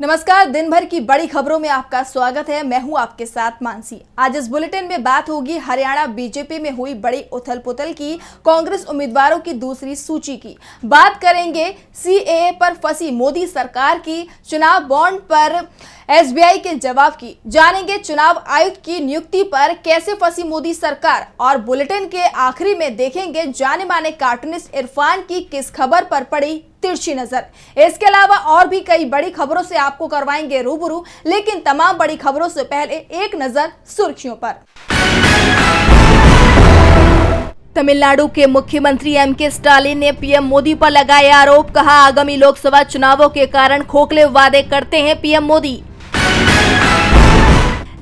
नमस्कार। दिन भर की बड़ी खबरों में आपका स्वागत है। मैं हूं आपके साथ मानसी। आज इस बुलेटिन में बात होगी हरियाणा बीजेपी में हुई बड़ी उथल-पुथल की, कांग्रेस उम्मीदवारों की दूसरी सूची की। बात करेंगे सीएए पर फंसी मोदी सरकार की, चुनाव बॉन्ड पर एसबीआई के जवाब की, जानेंगे चुनाव आयुक्त की नियुक्ति पर कैसे फंसी मोदी सरकार, और बुलेटिन के आखिरी में देखेंगे जाने माने कार्टूनिस्ट इरफान की किस खबर पर पड़ी तिरछी नजर। इसके अलावा और भी कई बड़ी खबरों से आपको करवाएंगे रूबरू, लेकिन तमाम बड़ी खबरों से पहले एक नजर सुर्खियों पर। तमिलनाडु के मुख्यमंत्री एमके स्टालिन ने पीएम मोदी पर लगाए आरोप, कहा आगामी लोकसभा चुनावों के कारण खोखले वादे करते हैं पीएम मोदी।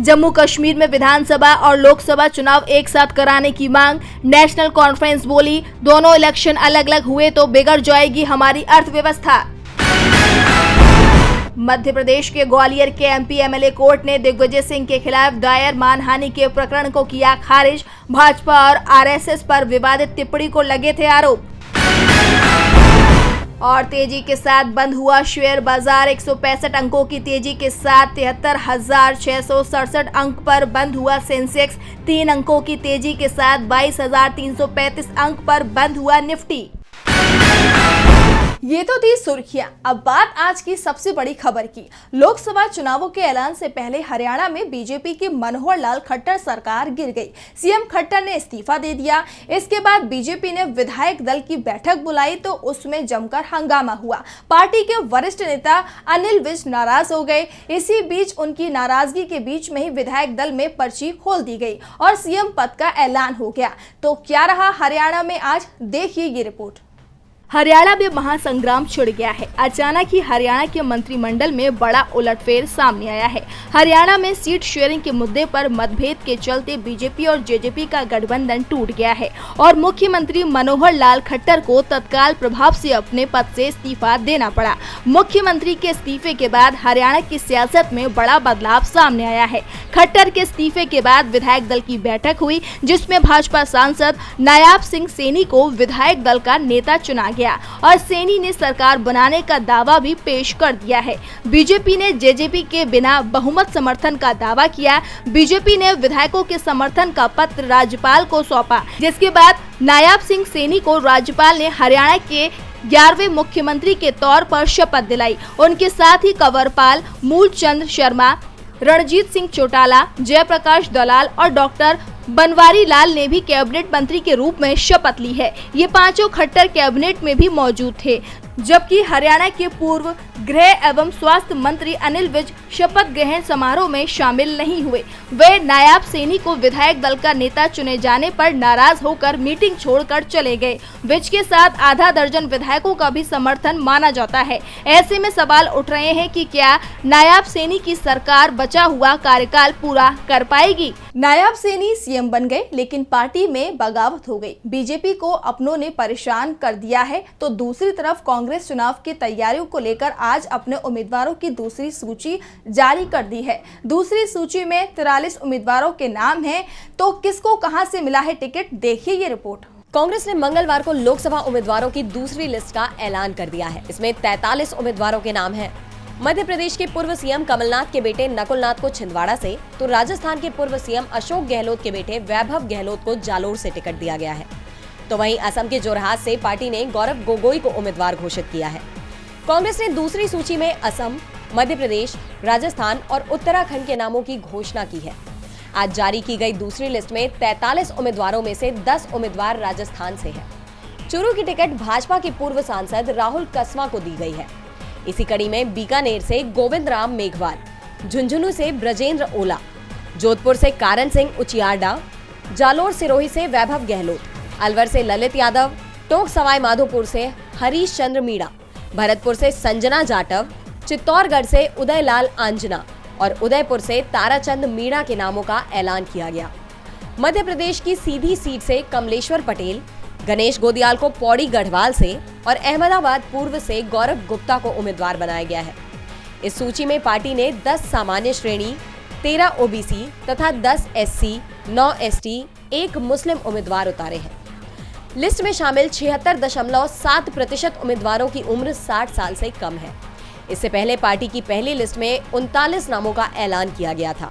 जम्मू कश्मीर में विधानसभा और लोकसभा चुनाव एक साथ कराने की मांग, नेशनल कॉन्फ्रेंस बोली दोनों इलेक्शन अलग अलग हुए तो बिगड़ जाएगी हमारी अर्थव्यवस्था। मध्य प्रदेश के ग्वालियर के एमपी एमएलए कोर्ट ने दिग्विजय सिंह के खिलाफ दायर मानहानि के प्रकरण को किया खारिज, भाजपा और आरएसएस पर विवादित टिप्पणी को लगे थे आरोप। और तेजी के साथ बंद हुआ शेयर बाजार, 165 अंकों की तेजी के साथ 73,667 अंक पर बंद हुआ सेंसेक्स, 3 अंकों की तेजी के साथ 22,335 अंक पर बंद हुआ निफ्टी। ये तो थी सुर्खियां। अब बात आज की सबसे बड़ी खबर की। लोकसभा चुनावों के ऐलान से पहले हरियाणा में बीजेपी की मनोहर लाल खट्टर सरकार गिर गई। सीएम खट्टर ने इस्तीफा दे दिया। इसके बाद बीजेपी ने विधायक दल की बैठक बुलाई तो उसमें जमकर हंगामा हुआ। पार्टी के वरिष्ठ नेता अनिल विज नाराज हो गए। इसी बीच उनकी नाराजगी के बीच में ही विधायक दल में पर्ची खोल दी गई और सीएम पद का ऐलान हो गया। तो क्या रहा हरियाणा में आज, देखिए ये रिपोर्ट। हरियाणा में महासंग्राम छिड़ गया है। अचानक ही हरियाणा के मंत्रिमंडल में बड़ा उलटफेर सामने आया है। हरियाणा में सीट शेयरिंग के मुद्दे पर मतभेद के चलते बीजेपी और जेजेपी का गठबंधन टूट गया है और मुख्यमंत्री मनोहर लाल खट्टर को तत्काल प्रभाव से अपने पद से इस्तीफा देना पड़ा। मुख्यमंत्री के इस्तीफे के बाद हरियाणा की सियासत में बड़ा बदलाव सामने आया है। खट्टर के इस्तीफे के बाद विधायक दल की बैठक हुई, जिसमें भाजपा सांसद नायाब सिंह सैनी को विधायक दल का नेता चुना गया और सैनी ने सरकार बनाने का दावा भी पेश कर दिया है। बीजेपी ने जेजेपी के बिना बहुमत समर्थन का दावा किया। बीजेपी ने विधायकों के समर्थन का पत्र राज्यपाल को सौंपा, जिसके बाद नायाब सिंह सैनी को राज्यपाल ने हरियाणा के 11वें मुख्यमंत्री के तौर पर शपथ दिलाई। उनके साथ ही कंवरपाल, मूलचंद शर्मा, रणजीत सिंह चौटाला, जयप्रकाश दलाल और डॉक्टर बनवारी लाल ने भी कैबिनेट मंत्री के रूप में शपथ ली है। ये पांचों खट्टर कैबिनेट में भी मौजूद थे, जबकि हरियाणा के पूर्व गृह एवं स्वास्थ्य मंत्री अनिल विज शपथ ग्रहण समारोह में शामिल नहीं हुए। वे नायाब सैनी को विधायक दल का नेता चुने जाने पर नाराज होकर मीटिंग छोड़कर चले गए। विज के साथ आधा दर्जन विधायकों का भी समर्थन माना जाता है। ऐसे में सवाल उठ रहे हैं कि क्या नायाब सैनी की सरकार बचा हुआ कार्यकाल पूरा कर पाएगी। नायाब सैनी सीएम बन गए, लेकिन पार्टी में बगावत हो गई। बीजेपी को अपनों ने परेशान कर दिया है, तो दूसरी तरफ कांग्रेस चुनाव की तैयारियों को लेकर आज अपने उम्मीदवारों की दूसरी सूची जारी कर दी है। दूसरी सूची में 43 उम्मीदवारों के नाम हैं, तो किसको कहां से मिला है टिकट, देखिए ये रिपोर्ट। कांग्रेस ने मंगलवार को लोकसभा उम्मीदवारों की दूसरी लिस्ट का ऐलान कर दिया है। इसमें 43 उम्मीदवारों के नाम हैं। मध्य प्रदेश के पूर्व सीएम कमलनाथ के बेटे नकुलनाथ को छिंदवाड़ा से, तो राजस्थान के पूर्व सीएम अशोक गहलोत के बेटे वैभव गहलोत को जालोर से टिकट दिया गया है। तो वहीं असम के जोरहाट से पार्टी ने गौरव गोगोई को उम्मीदवार घोषित किया है। कांग्रेस ने दूसरी सूची में असम, मध्य प्रदेश, राजस्थान और उत्तराखंड के नामों की घोषणा की है। आज जारी की गई दूसरी लिस्ट में 43 उम्मीदवारों में से 10 उम्मीदवार राजस्थान से हैं। चूरू की टिकट भाजपा के पूर्व सांसद राहुल कसवा को दी गई है। इसी कड़ी में बीकानेर से गोविंद राम मेघवाल, झुंझुनू से ब्रजेंद्र ओला, जोधपुर से कारण सिंह उचियारडा, जालोर सिरोही से वैभव गहलोत, अलवर से ललित यादव, टोंक सवाई माधोपुर से हरीश चंद्र मीणा, भरतपुर से संजना जाटव, चित्तौड़गढ़ से उदयलाल आंजना और उदयपुर से ताराचंद मीणा के नामों का ऐलान किया गया। मध्य प्रदेश की सीधी सीट से कमलेश्वर पटेल, गणेश गोदियाल को पौड़ी गढ़वाल से और अहमदाबाद पूर्व से गौरव गुप्ता को उम्मीदवार बनाया गया है। इस सूची में पार्टी ने 10 सामान्य श्रेणी, 13 ओबीसी तथा 10 एससी, 9 एसटी, 1 मुस्लिम उम्मीदवार उतारे हैं। लिस्ट में शामिल 76.7% उम्मीदवारों की उम्र 60 साल से कम है। इससे पहले पार्टी की पहली लिस्ट में 39 नामों का ऐलान किया गया था।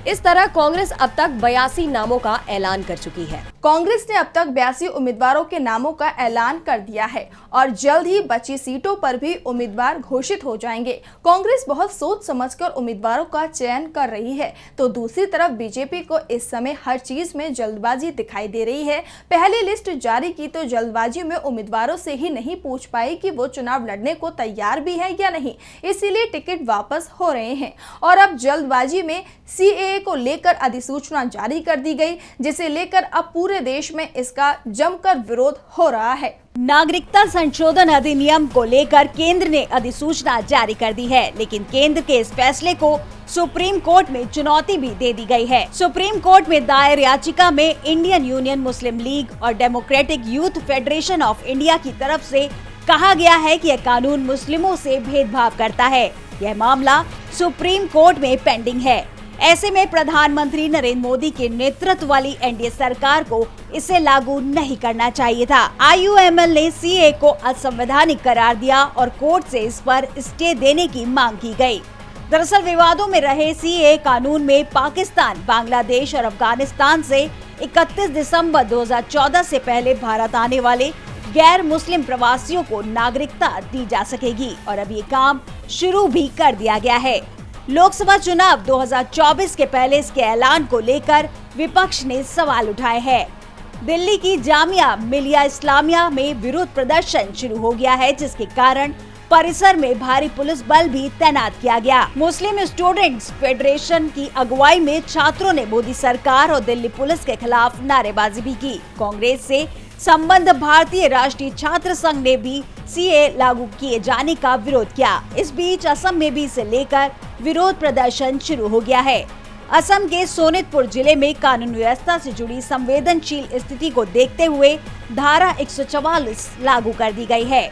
इस तरह कांग्रेस अब तक 82 नामों का ऐलान कर चुकी है। कांग्रेस ने अब तक 82 उम्मीदवारों के नामों का ऐलान कर दिया है और जल्द ही बची सीटों पर भी उम्मीदवार घोषित हो जाएंगे। कांग्रेस बहुत सोच समझकर उम्मीदवारों का चयन कर रही है, तो दूसरी तरफ बीजेपी को इस समय हर चीज में जल्दबाजी दिखाई दे रही है। पहली लिस्ट जारी की तो जल्दबाजी में उम्मीदवारों से ही नहीं पूछ पाई कि वो चुनाव लड़ने को तैयार भी है या नहीं, इसीलिए टिकट वापस हो रहे हैं। और अब जल्दबाजी में CAA को लेकर अधिसूचना जारी कर दी गई, जिसे लेकर अब पूरे देश में इसका जमकर विरोध हो रहा है। नागरिकता संशोधन अधिनियम को लेकर केंद्र ने अधिसूचना जारी कर दी है, लेकिन केंद्र के इस फैसले को सुप्रीम कोर्ट में चुनौती भी दे दी गई है। सुप्रीम कोर्ट में दायर याचिका में इंडियन यूनियन मुस्लिम लीग और democratic youth federation of India की तरफ से कहा गया है कि यह कानून मुस्लिमों से भेदभाव करता है। यह मामला सुप्रीम कोर्ट में पेंडिंग है। ऐसे में प्रधानमंत्री नरेंद्र मोदी के नेतृत्व वाली NDA सरकार को इसे लागू नहीं करना चाहिए था। IUML ने CAA को असंवैधानिक करार दिया और कोर्ट से इस पर स्टे देने की मांग की गई। दरअसल विवादों में रहे CAA कानून में पाकिस्तान, बांग्लादेश और अफगानिस्तान से 31 दिसंबर 2014 से पहले भारत आने वाले गैर मुस्लिम प्रवासियों को नागरिकता दी जा सकेगी और अब ये काम शुरू भी कर दिया गया है। लोकसभा चुनाव 2024 के पहले इसके ऐलान को लेकर विपक्ष ने सवाल उठाए हैं। दिल्ली की जामिया मिलिया इस्लामिया में विरोध प्रदर्शन शुरू हो गया है, जिसके कारण परिसर में भारी पुलिस बल भी तैनात किया गया। मुस्लिम स्टूडेंट्स फेडरेशन की अगुवाई में छात्रों ने मोदी सरकार और दिल्ली पुलिस के खिलाफ नारेबाजी भी की। कांग्रेस से संबंध भारतीय राष्ट्रीय छात्र संघ ने भी CAA लागू किए जाने का विरोध किया। इस बीच असम में भी इसे लेकर विरोध प्रदर्शन शुरू हो गया है। असम के सोनितपुर जिले में कानून व्यवस्था से जुड़ी संवेदनशील स्थिति को देखते हुए धारा 144 लागू कर दी गई है।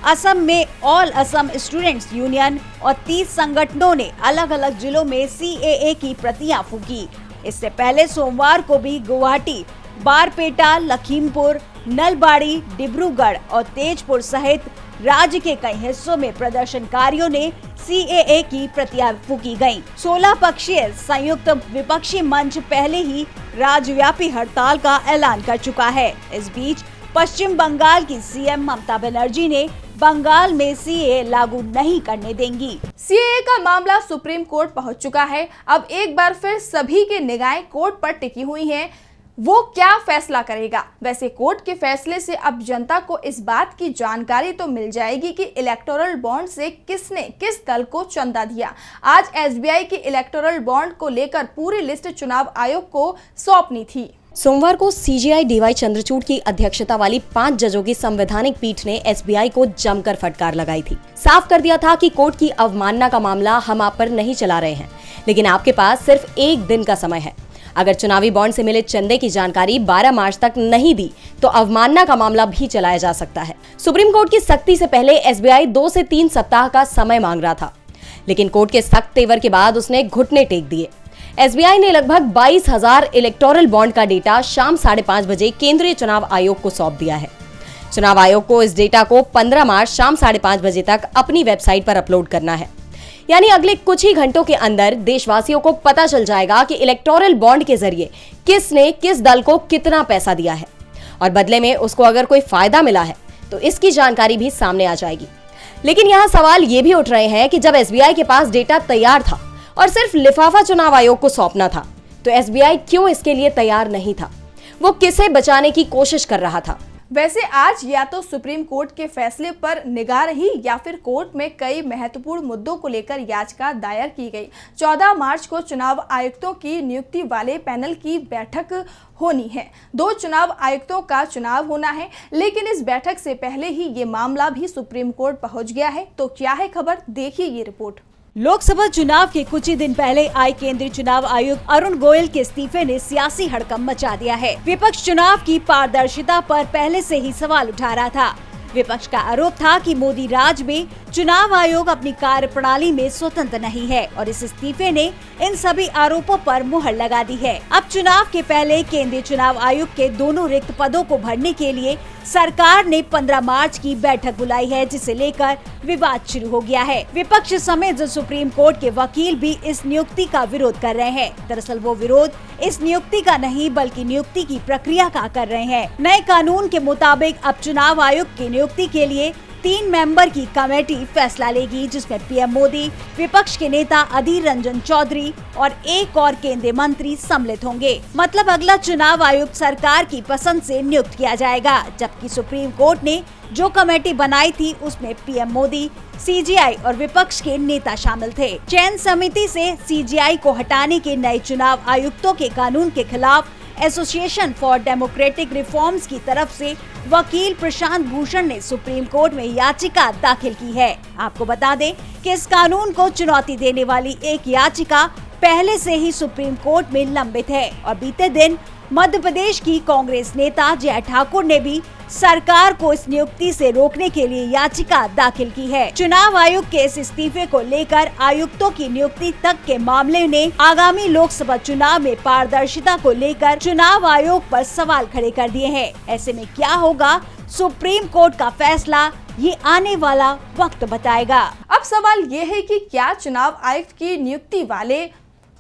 असम में ऑल असम स्टूडेंट्स यूनियन और 30 संगठनों ने अलग अलग जिलों में CAA की प्रतियां फूंकी। इससे पहले सोमवार को भी गुवाहाटी, बारपेटा, लखीमपुर, नलबाड़ी, डिब्रूगढ़ और तेजपुर सहित राज्य के कई हिस्सों में प्रदर्शनकारियों ने CAA की प्रतियां फूंकी गयी। 16 पक्षीय संयुक्त विपक्षी मंच पहले ही राज्यव्यापी हड़ताल का ऐलान कर चुका है। इस बीच पश्चिम बंगाल की CM ममता बनर्जी ने बंगाल में CAA लागू नहीं करने देंगी। CAA का मामला सुप्रीम कोर्ट पहुंच चुका है। अब एक बार फिर सभी की निगाहें कोर्ट पर टिकी हुई हैं। वो क्या फैसला करेगा? वैसे कोर्ट के फैसले से अब जनता को इस बात की जानकारी तो मिल जाएगी कि इलेक्टोरल बॉन्ड से किसने किस दल को चंदा दिया। आज SBI के इलेक्टोरल बॉन्ड को लेकर पूरी लिस्ट चुनाव आयोग को सौंपनी थी। सोमवार को CJI DY चंद्रचूड़ की अध्यक्षता वाली 5 जजों की संवैधानिक पीठ ने SBI को जमकर फटकार लगाई थी। साफ कर दिया था कि कोर्ट की अवमानना का मामला हम आप पर नहीं चला रहे हैं, लेकिन आपके पास सिर्फ 1 दिन का समय है। अगर चुनावी बॉन्ड से मिले चंदे की जानकारी 12 मार्च तक नहीं दी तो अवमानना का मामला भी चलाया जा सकता है। सुप्रीम कोर्ट की सख्ती से पहले SBI 2 से 3 सप्ताह का समय मांग रहा था, लेकिन कोर्ट के सख्त तेवर के बाद उसने घुटने टेक दिए। SBI ने लगभग 22,000 इलेक्टोरल बॉन्ड का डेटा शाम 5:30 बजे केंद्रीय चुनाव आयोग को सौंप दिया है। चुनाव आयोग को इस डेटा को 15 मार्च शाम 5:30 बजे तक अपनी वेबसाइट पर अपलोड करना है। यानी अगले कुछ ही घंटों के अंदर देशवासियों को पता चल जाएगा कि इलेक्टोरल बॉन्ड के जरिए किसने किस दल को कितना पैसा दिया है और बदले में उसको अगर कोई फायदा मिला है तो इसकी जानकारी भी सामने आ जाएगी। लेकिन यहाँ सवाल ये भी उठ रहे हैं कि जब SBI के पास डेटा तैयार था और सिर्फ लिफाफा चुनाव आयोग को सौंपना था, तो SBI क्यों इसके लिए तैयार नहीं था? वो किसे बचाने की कोशिश कर रहा था? वैसे आज या तो सुप्रीम कोर्ट के फैसले पर निगाह रही या फिर कोर्ट में कई महत्वपूर्ण मुद्दों को लेकर याचिका दायर की गई। 14 मार्च को चुनाव आयुक्तों की नियुक्ति वाले पैनल की बैठक होनी है। 2 चुनाव आयुक्तों का चुनाव होना है, लेकिन इस बैठक से पहले ही ये मामला भी सुप्रीम कोर्ट पहुंच गया है। तो क्या है खबर, देखिए ये रिपोर्ट। लोकसभा चुनाव के कुछ ही दिन पहले आए केंद्रीय चुनाव आयुक्त अरुण गोयल के इस्तीफे ने सियासी हड़कंप मचा दिया है। विपक्ष चुनाव की पारदर्शिता पर पहले से ही सवाल उठा रहा था। विपक्ष का आरोप था कि मोदी राज में चुनाव आयोग अपनी कार्यप्रणाली में स्वतंत्र नहीं है और इस इस्तीफे ने इन सभी आरोपों पर मुहर लगा दी है। अब चुनाव के पहले केंद्रीय चुनाव आयोग के दोनों रिक्त पदों को भरने के लिए सरकार ने 15 मार्च की बैठक बुलाई है, जिसे लेकर विवाद शुरू हो गया है। विपक्ष समेत सुप्रीम कोर्ट के वकील भी इस नियुक्ति का विरोध कर रहे हैं। दरअसल वो विरोध इस नियुक्ति का नहीं बल्कि नियुक्ति की प्रक्रिया का कर रहे हैं। नए कानून के मुताबिक अब चुनाव आयोग की नियुक्ति के लिए 3 मेंबर की कमेटी फैसला लेगी, जिसमें पीएम मोदी, विपक्ष के नेता अधीर रंजन चौधरी और एक और केंद्रीय मंत्री सम्मिलित होंगे। मतलब अगला चुनाव आयुक्त सरकार की पसंद से नियुक्त किया जाएगा। जबकि सुप्रीम कोर्ट ने जो कमेटी बनाई थी उसमें पीएम मोदी, सीजीआई और विपक्ष के नेता शामिल थे। चयन समिति से सीजीआई को हटाने के नए चुनाव आयुक्तों के कानून के खिलाफ एसोसिएशन फॉर डेमोक्रेटिक रिफॉर्म्स की तरफ से वकील प्रशांत भूषण ने सुप्रीम कोर्ट में याचिका दाखिल की है। आपको बता दें कि इस कानून को चुनौती देने वाली एक याचिका पहले से ही सुप्रीम कोर्ट में लंबित है और बीते दिन मध्य प्रदेश की कांग्रेस नेता जया ठाकुर ने भी सरकार को इस नियुक्ति से रोकने के लिए याचिका दाखिल की है। चुनाव आयोग के इस इस्तीफे को लेकर आयुक्तों की नियुक्ति तक के मामले ने आगामी लोकसभा चुनाव में पारदर्शिता को लेकर चुनाव आयोग पर सवाल खड़े कर दिए हैं। ऐसे में क्या होगा, सुप्रीम कोर्ट का फैसला ये आने वाला वक्त बताएगा। अब सवाल ये है कि क्या चुनाव आयुक्त की नियुक्ति वाले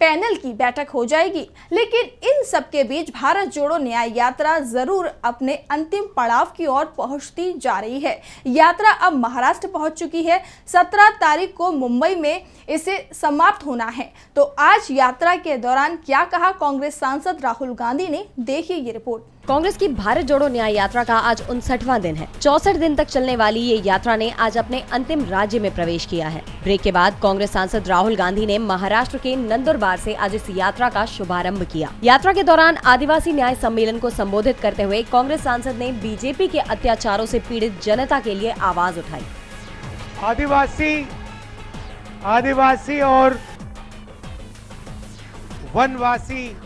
पैनल की बैठक हो जाएगी। लेकिन इन सब के बीच भारत जोड़ो न्याय यात्रा जरूर अपने अंतिम पड़ाव की ओर पहुंचती जा रही है। यात्रा अब महाराष्ट्र पहुंच चुकी है। 17 तारीख को मुंबई में इसे समाप्त होना है। तो आज यात्रा के दौरान क्या कहा कांग्रेस सांसद राहुल गांधी ने, देखिए ये रिपोर्ट। कांग्रेस की भारत जोड़ो न्याय यात्रा का आज 59वां दिन है। 64 दिन तक चलने वाली ये यात्रा ने आज अपने अंतिम राज्य में प्रवेश किया है। ब्रेक के बाद कांग्रेस सांसद राहुल गांधी ने महाराष्ट्र के नंदुरबार से आज इस यात्रा का शुभारंभ किया। यात्रा के दौरान आदिवासी न्याय सम्मेलन को संबोधित करते हुए कांग्रेस सांसद ने बीजेपी के अत्याचारों से पीड़ित जनता के लिए आवाज उठाई। आदिवासी और वनवासी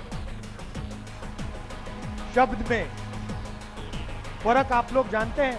शब्द में फर्क आप लोग जानते हैं।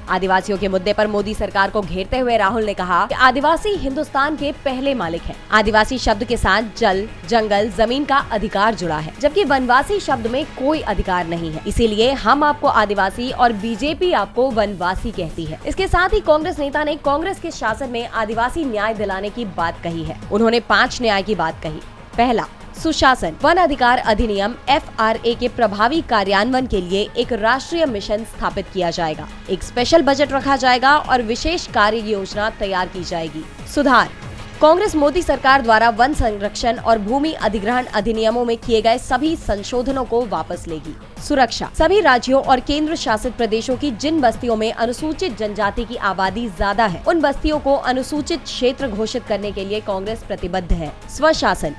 आदिवासियों के मुद्दे पर मोदी सरकार को घेरते हुए राहुल ने कहा कि आदिवासी हिंदुस्तान के पहले मालिक हैं। आदिवासी शब्द के साथ जल, जंगल, जमीन का अधिकार जुड़ा है, जबकि वनवासी शब्द में कोई अधिकार नहीं है। इसीलिए हम आपको आदिवासी और बीजेपी आपको वनवासी कहती है। इसके साथ ही कांग्रेस नेता ने कांग्रेस के शासन में आदिवासी न्याय दिलाने की बात कही है। उन्होंने 5 न्याय की बात कही। पहला, सुशासन। वन अधिकार अधिनियम FRA के प्रभावी कार्यान्वयन के लिए एक राष्ट्रीय मिशन स्थापित किया जाएगा। एक स्पेशल बजट रखा जाएगा और विशेष कार्य योजना तैयार की जाएगी। सुधार। कांग्रेस मोदी सरकार द्वारा वन संरक्षण और भूमि अधिग्रहण अधिनियमों में किए गए सभी संशोधनों को वापस लेगी। सुरक्षा। सभी राज्यों और केंद्र शासित प्रदेशों की जिन बस्तियों में अनुसूचित जनजाति की आबादी ज्यादा है, उन बस्तियों को अनुसूचित क्षेत्र घोषित करने के लिए कांग्रेस प्रतिबद्ध है। स्वशासन।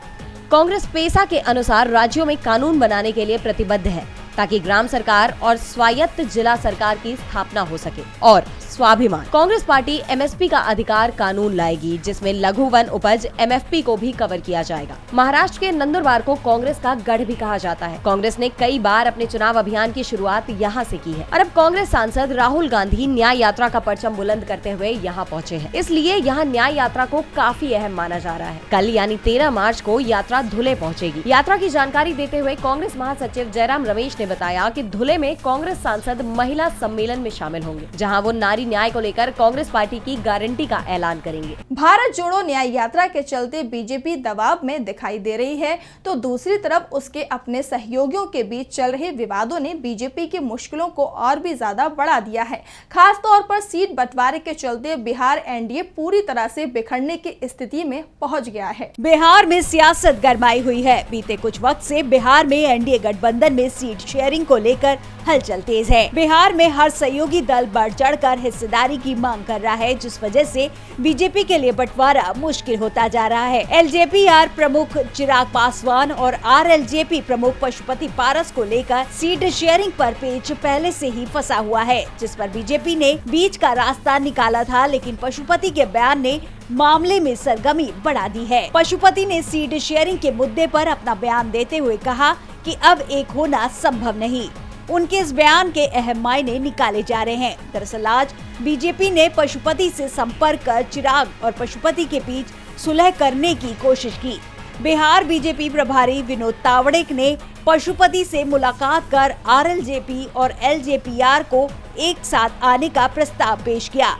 कांग्रेस पेसा के अनुसार राज्यों में कानून बनाने के लिए प्रतिबद्ध है ताकि ग्राम सरकार और स्वायत्त जिला सरकार की स्थापना हो सके। और स्वाभिमान। कांग्रेस पार्टी MSP का अधिकार कानून लाएगी, जिसमें लघु वन उपज MFP को भी कवर किया जाएगा। महाराष्ट्र के नंदुरबार को कांग्रेस का गढ़ भी कहा जाता है। कांग्रेस ने कई बार अपने चुनाव अभियान की शुरुआत यहाँ से की है और अब कांग्रेस सांसद राहुल गांधी न्याय यात्रा का परचम बुलंद करते हुए यहाँ पहुँचे हैं। इसलिए यहाँ न्याय यात्रा को काफी अहम माना जा रहा है। कल यानी 13 मार्च को यात्रा धुले पहुँचेगी। यात्रा की जानकारी देते हुए कांग्रेस महासचिव जयराम रमेश ने बताया कि धुले में कांग्रेस सांसद महिला सम्मेलन में शामिल होंगे, जहां वो नारी न्याय को लेकर कांग्रेस पार्टी की गारंटी का ऐलान करेंगे। भारत जोड़ो न्याय यात्रा के चलते बीजेपी दबाव में दिखाई दे रही है, तो दूसरी तरफ उसके अपने सहयोगियों के बीच चल रहे विवादों ने बीजेपी की मुश्किलों को और भी ज्यादा बढ़ा दिया है। खास तौर पर सीट बंटवारे के चलते बिहार एनडीए पूरी तरह से बिखरने की स्थिति में पहुंच गया है। बिहार में सियासत गरमाई हुई है। बीते कुछ वक्त से बिहार में एनडीए गठबंधन में सीट शेयरिंग को लेकर हलचल तेज है। बिहार में हर सहयोगी दल बढ़ चढ़कर हिस्सेदारी की मांग कर रहा है, जिस वजह से बीजेपी के लिए बंटवारा मुश्किल होता जा रहा है। LJP-R प्रमुख चिराग पासवान और RLJP प्रमुख पशुपति पारस को लेकर सीट शेयरिंग पर पेच पहले से ही फंसा हुआ है, जिस पर बीजेपी ने बीच का रास्ता निकाला था, लेकिन पशुपति के बयान ने मामले में सरगर्मी बढ़ा दी है। पशुपति ने सीट शेयरिंग के मुद्दे पर अपना बयान देते हुए कहा कि अब एक होना संभव नहीं। उनके इस बयान के अहम मायने निकाले जा रहे हैं। दरअसल आज बीजेपी ने पशुपति से संपर्क कर चिराग और पशुपति के बीच सुलह करने की कोशिश की। बिहार बीजेपी प्रभारी विनोद तावड़े ने पशुपति से मुलाकात कर आरएलजेपी और एलजेपीआर को एक साथ आने का प्रस्ताव पेश किया।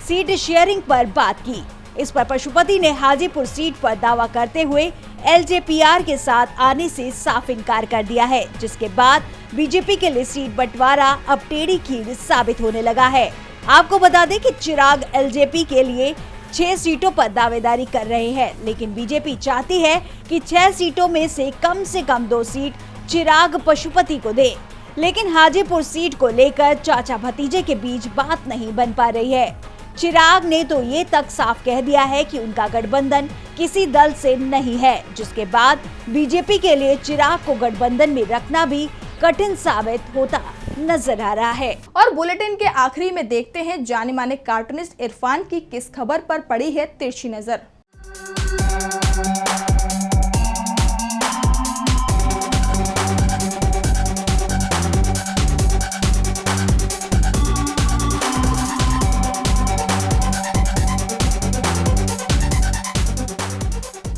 सीट शेयरिंग पर बात की। इस पर पशुपति ने हाजीपुर सीट पर दावा करते हुए एलजेपीआर के साथ आने से साफ इनकार कर दिया है, जिसके बाद बीजेपी के लिए सीट बंटवारा अब टेढ़ी खीर साबित होने लगा है। आपको बता दें कि चिराग एलजेपी के लिए 6 सीटों पर दावेदारी कर रहे हैं, लेकिन बीजेपी चाहती है कि 6 सीटों में से कम 2 सीट चिराग पशुपति को दे। लेकिन हाजीपुर सीट को लेकर चाचा भतीजे के बीच बात नहीं बन पा रही है। चिराग ने तो ये तक साफ कह दिया है कि उनका गठबंधन किसी दल से नहीं है, जिसके बाद बीजेपी के लिए चिराग को गठबंधन में रखना भी कठिन साबित होता नजर आ रहा है। और बुलेटिन के आखिरी में देखते हैं जाने माने कार्टूनिस्ट इरफान की किस खबर पर पड़ी है तिरछी नजर।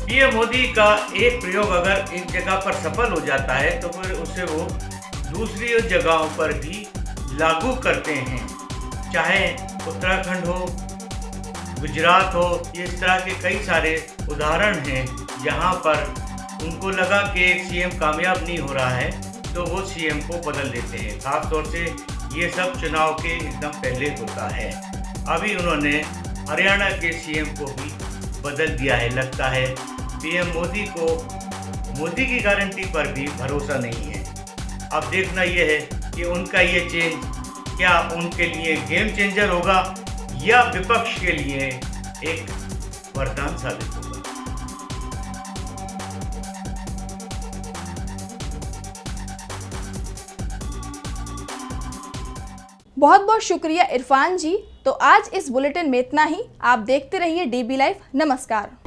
पीएम मोदी का एक प्रयोग अगर एक जगह पर सफल हो जाता है तो फिर उसे वो दूसरी जगहों पर भी लागू करते हैं, चाहे उत्तराखंड हो, गुजरात हो। इस तरह के कई सारे उदाहरण हैं जहां पर उनको लगा कि एक सीएम कामयाब नहीं हो रहा है तो वो सीएम को बदल देते हैं। खास तौर से ये सब चुनाव के एकदम पहले होता है। अभी उन्होंने हरियाणा के सीएम को भी बदल दिया है। लगता है पीएम मोदी को मोदी की गारंटी पर भी भरोसा नहीं है। अब देखना यह है कि उनका ये चेंज क्या उनके लिए गेम चेंजर होगा या विपक्ष के लिए एक वरदान साबित होगा। बहुत बहुत शुक्रिया इरफान जी। तो आज इस बुलेटिन में इतना ही। आप देखते रहिए डीबी लाइव। नमस्कार।